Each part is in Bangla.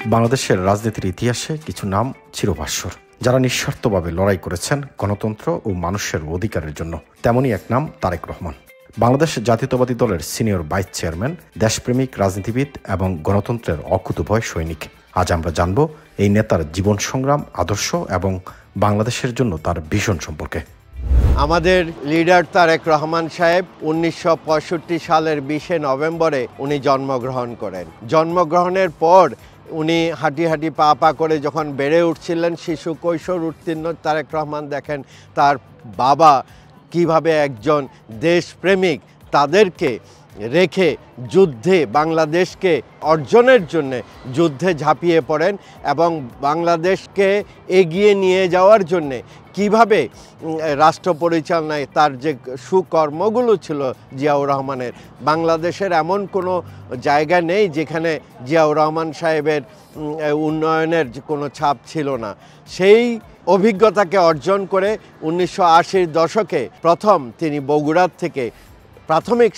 বাংলাদেশের রাজনীতির ইতিহাসে কিছু নাম চিরভাস্বর, যারা নিঃস্বার্থভাবে লড়াই করেছেন গণতন্ত্র ও মানুষের অধিকারের জন্য। তেমনই এক নাম তারেক রহমান, বাংলাদেশ জাতীয়তাবাদী দলের সিনিয়র ভাইস চেয়ারম্যান, দেশপ্রেমিক রাজনীতিবিদ এবং গণতন্ত্রের অকুতোভয় সৈনিক। আজ আমরা জানব এই নেতার জীবন সংগ্রাম, আদর্শ এবং বাংলাদেশের জন্য তার ভিশন সম্পর্কে। আমাদের লিডার তারেক রহমান সাহেব 1965 সালের 20 নভেম্বরে উনি জন্মগ্রহণ করেন। জন্মগ্রহণের পর উনি হাঁটি হাঁটি পা পা করে যখন বেড়ে উঠছিলেন, শিশু কৈশোর উত্তীর্ণ তারেক রহমান দেখেন তার বাবা কিভাবে একজন দেশপ্রেমিক তাদেরকে রেখে যুদ্ধে বাংলাদেশকে অর্জনের জন্য যুদ্ধে ঝাঁপিয়ে পড়েন এবং বাংলাদেশকে এগিয়ে নিয়ে যাওয়ার জন্যে কিভাবে রাষ্ট্র পরিচালনায় তার যে সুকর্মগুলো ছিল জিয়াউর রহমানের, বাংলাদেশের এমন কোনো জায়গা নেই যেখানে জিয়াউর রহমান সাহেবের উন্নয়নের কোনো ছাপ ছিল না। সেই অভিজ্ঞতাকে অর্জন করে 1980-র দশকে প্রথম তিনি বগুড়ার থেকে প্রাথমিক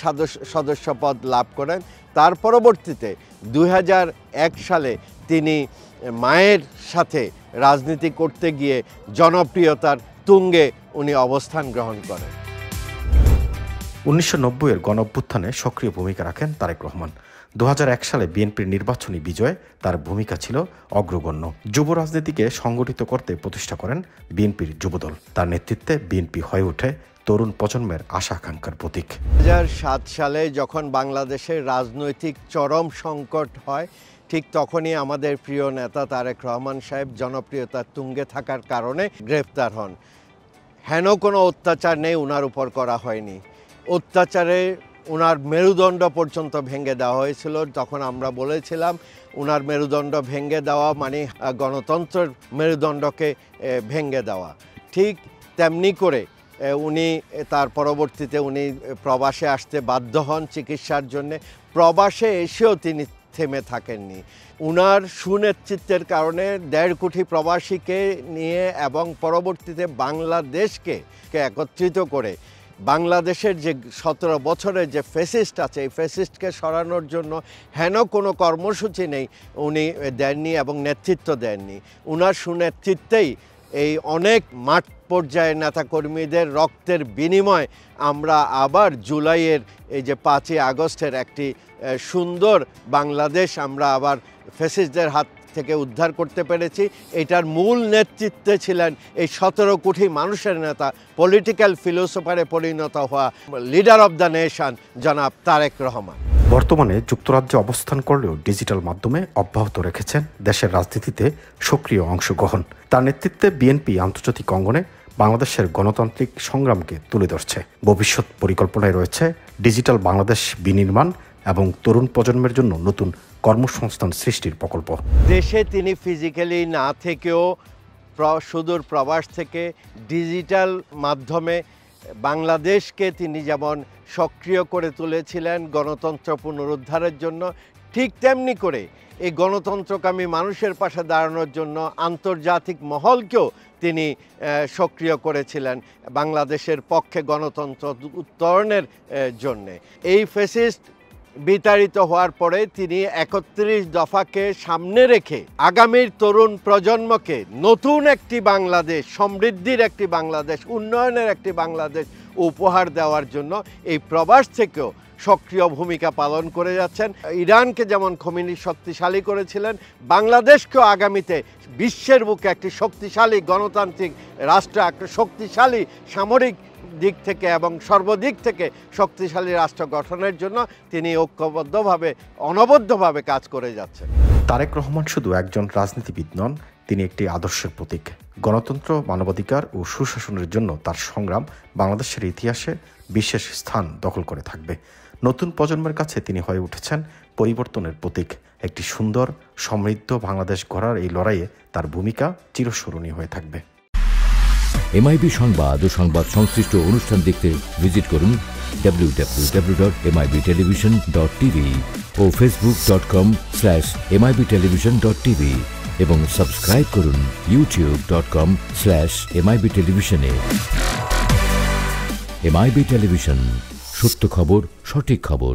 সদস্য পদ লাভ করেন। তার পরবর্তীতে 2001 সালে তিনি মায়ের সাথে রাজনীতি করতে গিয়ে জনপ্রিয়তার তুঙ্গে উনি অবস্থান গ্রহণ করেন। 1990-এর গণঅভ্যুত্থানে সক্রিয় ভূমিকা রাখেন তারেক রহমান। 2001 সালে বিএনপির নির্বাচনী বিজয়ে তার ভূমিকা ছিল অগ্রগণ্য। যুব রাজনীতিকে সংগঠিত করতে প্রতিষ্ঠা করেন বিএনপির যুবদল। তার নেতৃত্বে বিএনপি হয়ে ওঠে তরুণ প্রজন্মের আশা আকাঙ্ক্ষার প্রতীক। 2007 সালে যখন বাংলাদেশের রাজনৈতিক চরম সংকট হয়, ঠিক তখনই আমাদের প্রিয় নেতা তারেক রহমান সাহেব জনপ্রিয়তার তুঙ্গে থাকার কারণে গ্রেফতার হন। হেন কোনো অত্যাচার নেই উনার উপর করা হয়নি। অত্যাচারে উনার মেরুদণ্ড পর্যন্ত ভেঙে দেওয়া হয়েছিল। তখন আমরা বলেছিলাম উনার মেরুদণ্ড ভেঙে দেওয়া মানে গণতন্ত্রের মেরুদণ্ডকে ভেঙে দেওয়া। ঠিক তেমনি করে উনি তার পরবর্তীতে উনি প্রবাসে আসতে বাধ্য হন চিকিৎসার জন্যে। প্রবাসে এসেও তিনি থেমে থাকেননি। উনার সুনেতৃত্বের কারণে 1.5 কোটি প্রবাসীকে নিয়ে এবং পরবর্তীতে বাংলাদেশকে একত্রিত করে বাংলাদেশের যে 17 বছরের যে ফ্যাসিস্ট আছে, এই ফ্যাসিস্টকে সরানোর জন্য হেন কোনো কর্মসূচি নেই উনি দেননি এবং নেতৃত্ব দেননি। উনার সুনেতৃত্বেই এই অনেক মাঠ পর্যায়ে নেতাকর্মীদের রক্তের বিনিময় আমরা আবার জুলাইয়ের এই যে 5ই আগস্টের একটি সুন্দর বাংলাদেশ আমরা আবার ফ্যাসিস্টদের হাত থেকে উদ্ধার করতে পেরেছি। এটার মূল নেতৃত্বে ছিলেন এই 17 কোটি মানুষের নেতা, পলিটিক্যাল ফিলোসফারে পরিণত হওয়া লিডার অব দ্য নেশন জনাব তারেক রহমান। বর্তমানে যুক্তরাজ্যে অবস্থান করলেও ডিজিটাল মাধ্যমে অব্যাহত রেখেছেন দেশের রাজনীতিতে সক্রিয় অংশগ্রহণ। তার নেতৃত্বে বিএনপি আন্তর্জাতিক অঙ্গনে বাংলাদেশের গণতান্ত্রিক সংগ্রামকে তুলে ধরছে। ভবিষ্যৎ পরিকল্পনায় রয়েছে ডিজিটাল বাংলাদেশ বিনির্মাণ এবং তরুণ প্রজন্মের জন্য নতুন কর্মসংস্থান সৃষ্টির প্রকল্প। দেশে তিনি ফিজিক্যালি না থেকেও সুদূর প্রবাস থেকে ডিজিটাল মাধ্যমে বাংলাদেশকে তিনি যেমন সক্রিয় করে তুলেছিলেন গণতন্ত্র পুনরুদ্ধারের জন্য, ঠিক তেমনি করে এই গণতন্ত্রকামী মানুষের পাশে দাঁড়ানোর জন্য আন্তর্জাতিক মহলকেও তিনি সক্রিয় করেছিলেন বাংলাদেশের পক্ষে গণতন্ত্র উত্তরণের জন্যে। এই ফ্যাসিস্ট বিতাড়িত হওয়ার পরে তিনি 31 দফাকে সামনে রেখে আগামীর তরুণ প্রজন্মকে নতুন একটি বাংলাদেশ, সমৃদ্ধির একটি বাংলাদেশ, উন্নয়নের একটি বাংলাদেশ উপহার দেওয়ার জন্য এই প্রবাস থেকেও সক্রিয় ভূমিকা পালন করে যাচ্ছেন। ইরানকে যেমন খোমেনি শক্তিশালী করেছিলেন, বাংলাদেশকেও আগামীতে বিশ্বের বুকে একটি শক্তিশালী গণতান্ত্রিক রাষ্ট্র, একটা শক্তিশালী সামরিক দিক থেকে এবং সর্বদিক থেকে শক্তিশালী রাষ্ট্র গঠনের জন্য তিনি ঐক্যবদ্ধভাবে অনবদ্যভাবে কাজ করে যাচ্ছেন। তারেক রহমান শুধু একজন রাজনীতিবিদ নন, তিনি একটি আদর্শের প্রতীক। গণতন্ত্র, মানবাধিকার ও সুশাসনের জন্য তার সংগ্রাম বাংলাদেশের ইতিহাসে বিশেষ স্থান দখল করে থাকবে। নতুন প্রজন্মের কাছে তিনি হয়ে উঠেছেন পরিবর্তনের প্রতীক। একটি সুন্দর সমৃদ্ধ বাংলাদেশ গড়ার এই লড়াইয়ে তার ভূমিকা চিরস্মরণীয় হয়ে থাকবে। এমআইবি সংবাদ ও সংবাদ সংশ্লিষ্ট অনুষ্ঠান দেখতে ভিজিট করুন www.mibtelevision.tv ও facebook.com/mibtelevision.tv এবং সাবস্ক্রাইব করুন youtube.com/mibtelevision এ। এমআইবি টেলিভিশন, সত্য খবর, সঠিক খবর।